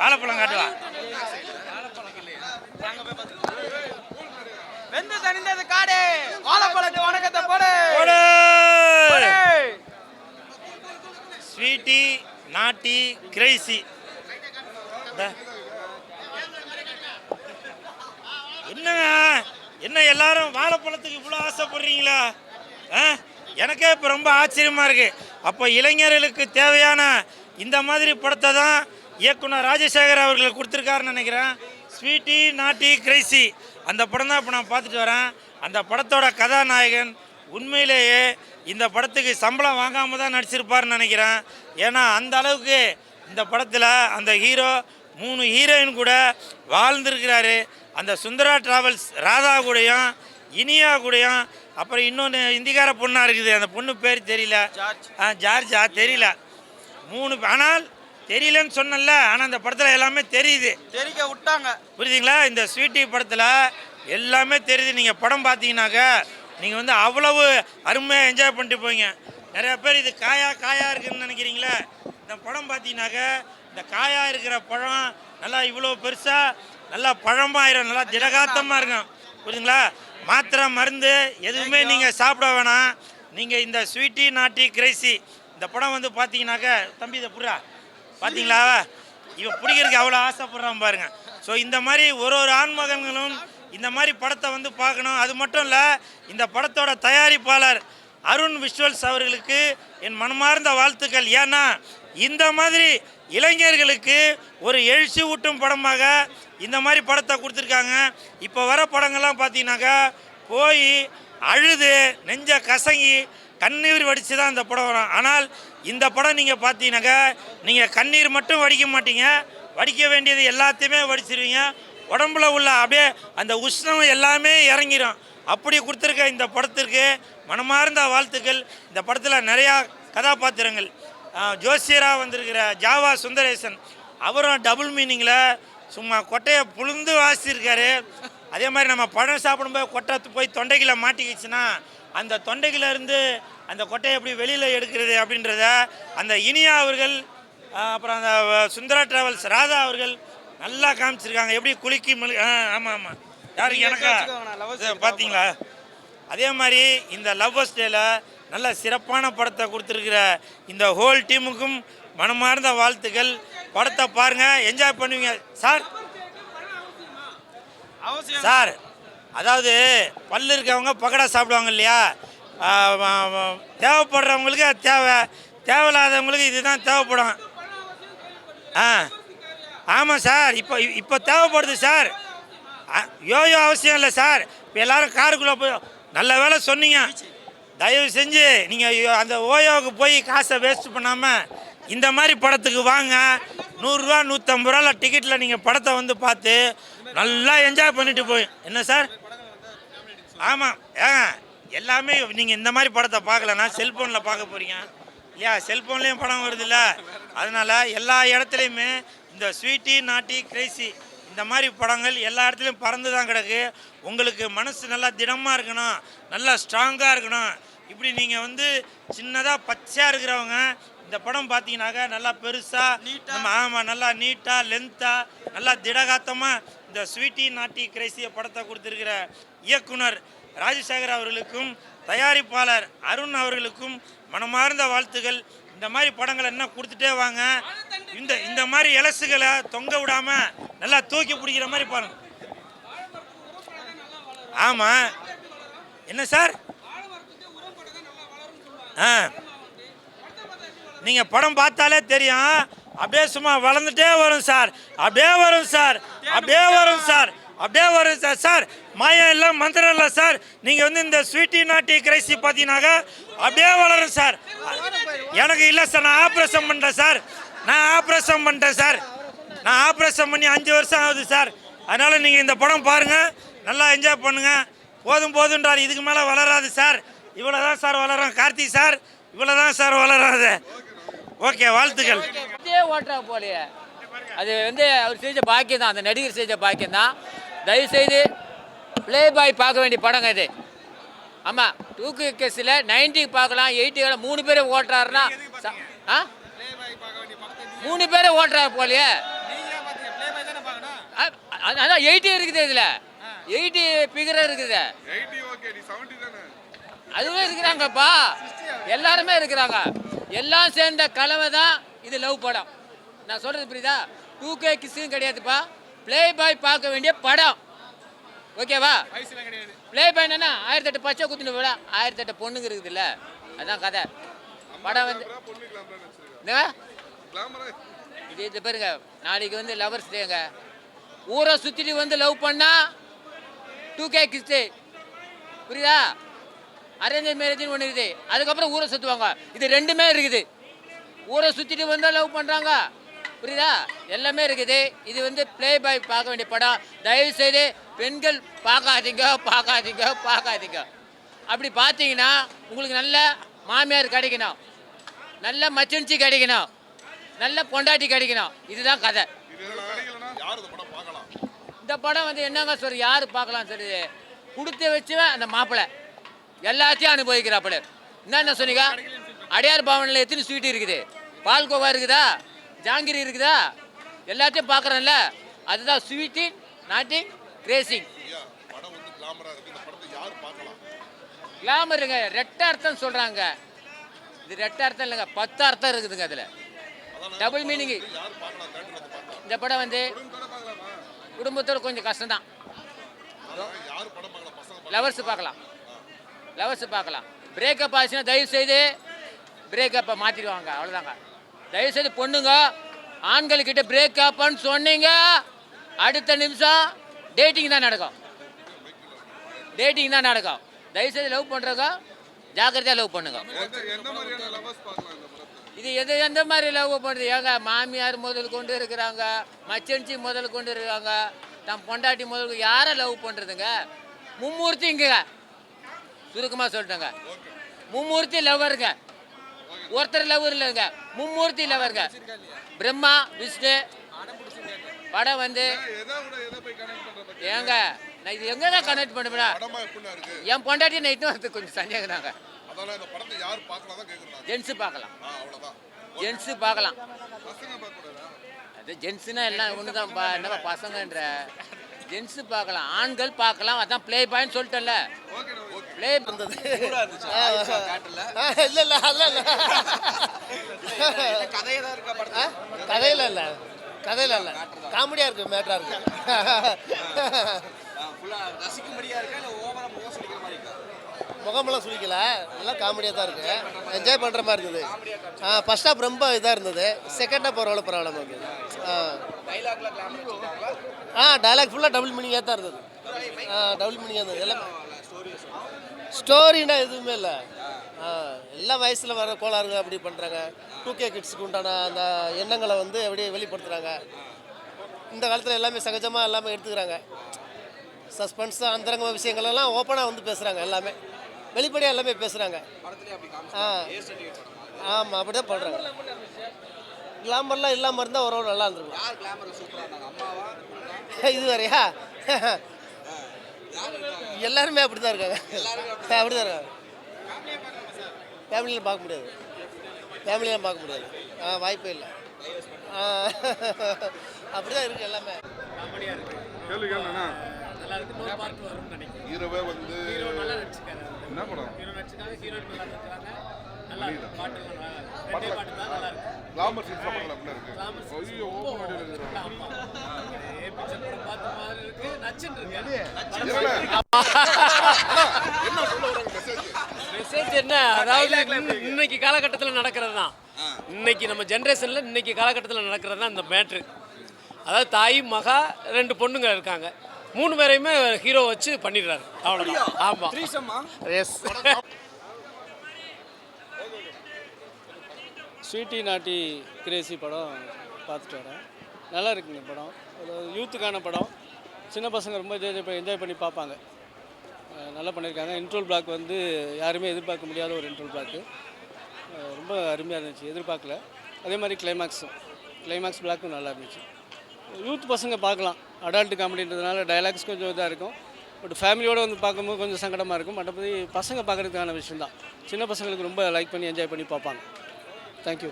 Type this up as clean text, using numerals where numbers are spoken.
வாழைப்பழம் காட்டுவா. வெந்து தணிந்தது காடு வாழைப்பழத்து வணக்கத்தை போடு. ஸ்வீட்டி நாட்டி கிரேசி. என்னங்க என்ன எல்லாரும் வாழைப்பழத்துக்கு இவ்வளோ ஆசைப்படுறீங்களா? எனக்கே இப்போ ரொம்ப ஆச்சரியமாக இருக்குது. அப்போ இளைஞர்களுக்கு தேவையான இந்த மாதிரி படத்தை தான் இயக்குனர் ராஜசேகர் அவர்கள் கொடுத்துருக்காருன்னு நினைக்கிறேன். ஸ்வீட்டி நாட்டி கிரேசி அந்த படம் தான் இப்போ நான் பார்த்துட்டு வரேன். அந்த படத்தோட கதாநாயகன் உண்மையிலேயே இந்த படத்துக்கு சம்பளம் வாங்காமல் தான் நடிச்சிருப்பார்னு நினைக்கிறேன். ஏன்னா அந்த அளவுக்கு இந்த படத்தில் அந்த ஹீரோ 3 ஹீரோயின் கூட வாழ்ந்துருக்கிறாரு. அந்த சுந்தரா டிராவல்ஸ் ராதா கூடயும் இனியா கூடயும் அப்புறம் இன்னொன்று இந்திக்கார பொண்ணாக இருக்குது. அந்த பொண்ணு பேர் தெரியல, ஜார்ஜா தெரியல. 3 ஆனால் தெரியலன்னு சொன்னல. ஆனால் அந்த படத்தில் எல்லாமே தெரியுது, தெரிக்க விட்டாங்க. புரியுதுங்களா? இந்த ஸ்வீட்டி படத்தில் எல்லாமே தெரியுது. நீங்கள் படம் பார்த்தீங்கன்னாக்கா நீங்கள் வந்து அவ்வளவு அருமையாக என்ஜாய் பண்ணிட்டு போவீங்க. நிறையா பேர் இது காயாக இருக்குதுன்னு நினைக்கிறீங்களா? இந்த படம் பார்த்தீங்கன்னாக்கா இந்த காயாக இருக்கிற பழம் நல்லா இவ்வளோ பெருசாக நல்லா பழமாயிரும், நல்லா திடகாத்தமாக இருக்கும், புரியுதுங்களா? மாத்திரை மருந்து எதுவுமே நீங்கள் சாப்பிட வேணாம். நீங்கள் இந்த ஸ்வீட்டி நாட்டி கிரேசி இந்த படம் வந்து பார்த்தீங்கன்னாக்கா, தம்பி இதை புறா பார்த்தீங்களா? இவன் பிடிக்கிறதுக்கு அவ்வளோ ஆசைப்படுறான் பாருங்க. ஸோ இந்த மாதிரி ஒரு ஆண்மகன்களும் இந்த மாதிரி படத்தை வந்து பார்க்கணும். அது மட்டும் இல்லை, இந்த படத்தோட தயாரிப்பாளர் அருண் விஷுவல்ஸ் அவர்களுக்கு என் மனமார்ந்த வாழ்த்துக்கள். ஏன்னா இந்த மாதிரி இளைஞர்களுக்கு ஒரு எழுச்சி ஊட்டும் படமாக இந்த மாதிரி படத்தை கொடுத்துருக்காங்க. இப்போ வர படங்கள்லாம் பார்த்தீங்கன்னாக்கா போய் அழுது நெஞ்ச கசங்கி கண்ணீர் வடித்து தான் இந்த படம் வரும். ஆனால் இந்த படம் நீங்கள் பார்த்தீங்கன்னாக்கா நீங்கள் கண்ணீர் மட்டும் வடிக்க மாட்டீங்க, வடிக்க வேண்டியது எல்லாத்தையுமே வடிச்சிருவீங்க. உடம்புல உள்ள அப்படியே அந்த உஷ்ணம் எல்லாமே இறங்கிடும். அப்படி கொடுத்துருக்க இந்த படத்திற்கு மனமார்ந்த வாழ்த்துக்கள். இந்த படத்தில் நிறையா கதாபாத்திரங்கள், ஜோசியராக வந்திருக்கிற ஜாவா சுந்தரேசன் அவரும் டபுள் மீனிங்கில் சும்மா கொட்டையை புழுந்து வாசிச்சிருக்காரு. அதே மாதிரி நம்ம பழம் சாப்பிடும்போது கொட்டை போய் தொண்டைகளை மாட்டிக்கிச்சுன்னா அந்த தொண்டையிலேருந்து அந்த கொட்டையை எப்படி வெளியில் எடுக்கிறது அப்படின்றத அந்த இனியா அவர்கள் அப்புறம் அந்த சுந்தரா டிராவல்ஸ் ராதா அவர்கள் நல்லா காமிச்சிருக்காங்க. எப்படி குலுக்கி ஆமாம் யாருக்கு எனக்கா பார்த்தீங்களா? அதே மாதிரி இந்த லவ்வர்ஸ் டேல நல்ல சிறப்பான படத்தை கொடுத்துருக்கிற இந்த ஹோல் டீமுக்கும் மனமார்ந்த வாழ்த்துக்கள். படத்தை பாருங்கள், என்ஜாய் பண்ணுவீங்க சார். சார் அதாவது பல்லு இருக்கவங்க பக்கடா சாப்பிடுவாங்க இல்லையா? தேவைப்படுறவங்களுக்கு அது தேவையில்லாதவங்களுக்கு இதுதான் தேவைப்படும். ஆமாம் சார், இப்போ தேவைப்படுது சார். யோயோ அவசியம் இல்லை சார். இப்போ எல்லோரும் காருக்குள்ளே போய் நல்ல வேலை சொன்னீங்க. தயவு செஞ்சு நீங்கள் அந்த ஓயோவுக்கு போய் காசை வேஸ்ட் பண்ணாமல் இந்த மாதிரி படத்துக்கு வாங்க. 100 ரூபா 150 ரூபாவில் டிக்கெட்டில் நீங்கள் படத்தை வந்து பார்த்து நல்லா என்ஜாய் பண்ணிட்டு போய். என்ன சார்? ஆமாம் எல்லாமே நீங்கள் இந்த மாதிரி படத்தை பார்க்கலன்னா செல்ஃபோனில் பார்க்க போகிறீங்க இல்லையா? செல்ஃபோன்லேயும் படம் வருது இல்லை? அதனால் எல்லா இடத்துலையுமே இந்த ஸ்வீட்டி நாட்டி கிரேசி இந்த மாதிரி படங்கள் எல்லா இடத்துலையும் பறந்து தான் கிடக்கு. உங்களுக்கு மனசு நல்லா திடமாக இருக்கணும், நல்லா ஸ்ட்ராங்காக இருக்கணும். இப்படி நீங்கள் வந்து சின்னதாக பச்சையாக இருக்கிறவங்க இந்த படம் பார்த்தீங்கன்னாக்கா நல்லா பெருசாக நம்ம ஆமாம் நல்லா நீட்டாக லென்த்தாக நல்லா திடகாத்தமாக இந்த ஸ்வீட்டி நாட்டி கிரேசிய படத்தை கொடுத்துருக்கிற இயக்குனர் ராஜசேகர் அவர்களுக்கும் தயாரிப்பாளர் அருண் அவர்களுக்கும் மனமார்ந்த வாழ்த்துக்கள். இந்த மாதிரி படங்களை என்ன கொடுத்துட்டே வாங்க. இந்த மாதிரி இலசுகளை தொங்க விடாமல் நல்லா தூக்கி பிடிக்கிற மாதிரி பாருங்க. ஆமாம் என்ன சார்? நீங்கள் படம் பார்த்தாலே தெரியும், அப்படியே சும்மா வளர்ந்துட்டே வரும் சார், அப்படியே வரும் சார், அப்படியே வரும் சார், அப்படியே வரும் சார். சார் மாயம் இல்லை மந்திரம் இல்லை சார். நீங்கள் வந்து இந்த ஸ்வீட்டி நாட்டி கிரேசி பார்த்தீங்கன்னாக்கா அப்படியே வளரும் சார். எனக்கு இல்லை சார், நான் ஆப்ரேஷன் பண்ணுறேன் சார், நான் ஆப்ரேஷன் பண்ணுறேன் சார், நான் ஆப்ரேஷன் பண்ணி 5 வருஷம் ஆகுது சார். அதனால் நீங்கள் இந்த படம் பாருங்கள், நல்லா என்ஜாய் பண்ணுங்கள். போதுன்றார், இதுக்கு மேலே வளராது சார். இவ்வளோ தான் சார் வளரும். கார்த்திக் சார் இவ்வளோ தான் சார் வளராது. ஓகே, வாழ்த்துக்கள். ஓட்டுறா போலையே அது வந்து அவர் செஞ்ச பாக்கியம் தான், அந்த நடிகர் செஞ்ச பாக்கியம் தான். தயவுசெய்து ப்ளே பாய் பார்க்க வேண்டிய படங்க இது. ஆமாம், 2K கேஸில் 90 பார்க்கலாம், 80 3 பேரை ஓட்டுறாருன்னா 3 பேரை ஓட்டுறாரு போலையே. அதான் 80 இருக்குது இதில் 80 பிகர் இருக்குது. 80 ஓகே, நீ 70 தானே? அதுவே இருக்கிறாங்கப்பா, எல்லாருமே இருக்கிறாங்க. எல்லாம் சேர்ந்த கலவை தான் இது லவ் படம். நான் சொல்கிறது புரியுதா? 2K கிஸ்ஸும் கிடையாதுப்பா, ப்ளே பாய் பார்க்க வேண்டிய படம். ஓகேவா? ப்ளே பாய் என்னன்னா 1008 பச்சை குத்துன்னு விட 1008 பொண்ணுங்க இருக்குதுல்ல, அதான் கதை. படம் வந்து இது பாருங்க, நாளைக்கு வந்து லவர்ஸ் டேங்க. ஊரை சுற்றிட்டு வந்து லவ் பண்ணா 2K கிஸ்ஸு, புரியுதா? அரேஞ்ச் மேரேஜ்னு ஒன்று இருக்குது, அதுக்கப்புறம் ஊரை சுற்றுவாங்க. இது ரெண்டுமே இருக்குது. ஊரை சுற்றிட்டு வந்தால் லவ் பண்ணுறாங்க, புரியுதா? எல்லாமே இருக்குது. இது வந்து ப்ளே பாய் பார்க்க வேண்டிய படம். தயவுசெய்து பெண்கள் பார்க்காதீங்க. அப்படி பார்த்தீங்கன்னா உங்களுக்கு நல்ல மாமியார் கிடைக்கணும், நல்ல மச்சன்சி கிடைக்கணும், நல்ல பொண்டாட்டி கிடைக்கணும். இதுதான் கதை. இந்த படம் வந்து என்னங்க சொல்ற, யார் பார்க்கலாம் சொல்லுது? கொடுத்து வச்சுவேன் அந்த மாப்பிள்ளை எல்லாத்தையும் அனுபவிக்கிறாப்புல. என்ன சொன்னீங்க? அடையார் பவனில் எத்தனை ஸ்வீட் இருக்குது? பால்கோவா இருக்குதா? ஜாங்கிரி இருக்குதா? எல்லாத்தையும் பார்க்குறேன்ல, அதுதான் ஸ்வீட்டிங் நாட்டிங் கிரேசிங். கிளாமருங்க, ரெட்ட அர்த்தம் சொல்கிறாங்க. இது ரெட்ட அர்த்தம் இல்லைங்க, 10 அர்த்தம் இருக்குதுங்க அதில், டபுள் மீனிங்கு. இந்த படம் வந்து குடும்பத்தோட கொஞ்சம் கஷ்டம்தான். லவர்ஸ் பார்க்கலாம். பிரேக்கப் ஆச்சுன்னா தயவுசெய்து பிரேக்கப்பை மாற்றிடுவாங்க, அவ்வளோதாங்க. தயவுசெய்து பொண்ணுங்க ஆண்கள்கிட்ட பிரேக்கப்னு சொன்னீங்க, அடுத்த நிமிஷம் டேட்டிங் தான் நடக்கும். தயவுசெய்து லவ் பண்ணுறவங்க ஜாக்கிரதையாக லவ் பண்ணுங்க. இது எந்த மாதிரி லவ் பண்ணுறது? ஏங்க, மாமியார் முதல் கொண்டு இருக்கிறாங்க, மச்சன்சி முதல் கொண்டு இருக்காங்க, தம் பொண்டாட்டி முதல், யாரை லவ் பண்ணுறதுங்க? மும்மூர்த்திங்க, சுருக்கமாக சொல்லிட்டேங்க. மும்மூர்த்தி லவ்வருங்க, ஒருத்தர் லவ்வர் இல்லைங்க, மும்மூர்த்தி லவ்வருங்க. பிரம்மா விஷ்ணு படம் வந்து ஏங்க, நான் இது எங்கே தான் கனெக்ட் பண்ணுவேன்? என் பொண்டாட்டி நைட்டும் அது கொஞ்சம் சந்தேகம்தாங்க. ஜென்ஸு பார்க்கலாம். அது ஜென்ஸுனா எல்லாம் ஒன்று தான்ப்பா, என்னப்பா பசங்கன்ற? ஜென்ஸு பார்க்கலாம், ஆண்கள் பார்க்கலாம். அதான் ப்ளே பாயின்னு சொல்லிட்டேன்ல. ப்ளே பண்ணுறது கதையில இல்லை, காமெடியாக இருக்குது, மேட்டராக இருக்குது. முகமெல்லாம் சுழிக்கல, நல்லா காமெடியாக தான் இருக்குது, என்ஜாய் பண்ணுற மாதிரி இருக்குது. ஃபர்ஸ்ட் ஹாஃப் ரொம்ப இதாக இருந்தது, செகண்ட் ஹாஃப் பரவாயில்ல இருந்தது. டைலாக் ஃபுல்லாக டபுள் மீனிங்காக தான் இருந்தது. டபுள் மீனிங்காக இருந்தது எல்லாமே. ஸ்டோரின்னா எதுவுமே இல்லை. எல்லா வயசில் வர கோளாறுங்க அப்படி பண்ணுறாங்க. 2K கிட்ஸுக்கு உண்டான அந்த எண்ணங்களை வந்து அப்படியே வெளிப்படுத்துகிறாங்க. இந்த காலத்தில் எல்லாமே சகஜமாக எல்லாமே எடுத்துக்கிறாங்க. சஸ்பென்ஸாக அந்தரங்க விஷயங்களெல்லாம் ஓப்பனாக வந்து பேசுகிறாங்க, எல்லாமே வெளிப்படையாக எல்லாமே பேசுகிறாங்க. ஆமாம், அப்படி தான் பண்ணுறாங்க. கிளாமர்லாம் இல்லாமல் இருந்தால் ஒரு நல்லா இருந்திருக்கும். இது வேறையா? எல்லாருமே அப்படி தான் இருக்காங்க. ஃபேமிலியில் பார்க்க முடியாது. வாய்ப்பே இல்லை. அப்படி தான் இருக்குது எல்லாமே. ஹீரோவே வந்து என்ன படம்? கிளாமர் சீன்ஸ் படம்ல அப்படியே இருக்கு. ஐயோ, ஓபன் மெசேஜ் என்ன? அதாவது இன்னைக்கு காலகட்டத்தில் நடக்கிறது தான், இன்னைக்கு நம்ம ஜென்ரேஷனில் இன்னைக்கு காலகட்டத்தில் நடக்கிறது தான் இந்த மேட்ரு. அதாவது தாய் மகா 2 பொண்ணுங்க இருக்காங்க, 3 பேரையுமே ஹீரோ வச்சு பண்ணிடுறாரு, அவ்வளோதான். ஆமாம், எஸ். ஸ்வீட்டி நாட்டி கிரேசி படம் பார்த்துட்டு வரேன். நல்லா இருக்குங்க படம். ஒரு யூத்துக்கான படம், சின்ன பசங்க ரொம்ப என்ஜாய் பண்ணி பார்ப்பாங்க. நல்லா பண்ணியிருக்காங்க. இன்ட்ரோல் பிளாக் வந்து யாருமே எதிர்பார்க்க முடியாத ஒரு இன்ட்ரோல் பிளாக்கு, ரொம்ப அருமையாக இருந்துச்சு, எதிர்பார்க்கல. அதே மாதிரி கிளைமேக்ஸ் பிளாக்கும் நல்லா இருந்துச்சு. யூத் பசங்க பார்க்கலாம். அடல்ட் காமெடின்றதுனால டைலாக்ஸ் கொஞ்சம் இதாக இருக்கும். பட் ஃபேமிலியோடு வந்து பார்க்கும்போது கொஞ்சம் சங்கடமாக இருக்கும். மற்றபடி பசங்க பார்க்குறதுக்கான விஷயம் தான். சின்ன பசங்களுக்கு ரொம்ப லைக் பண்ணி என்ஜாய் பண்ணி பார்ப்பாங்க. தேங்க்யூ.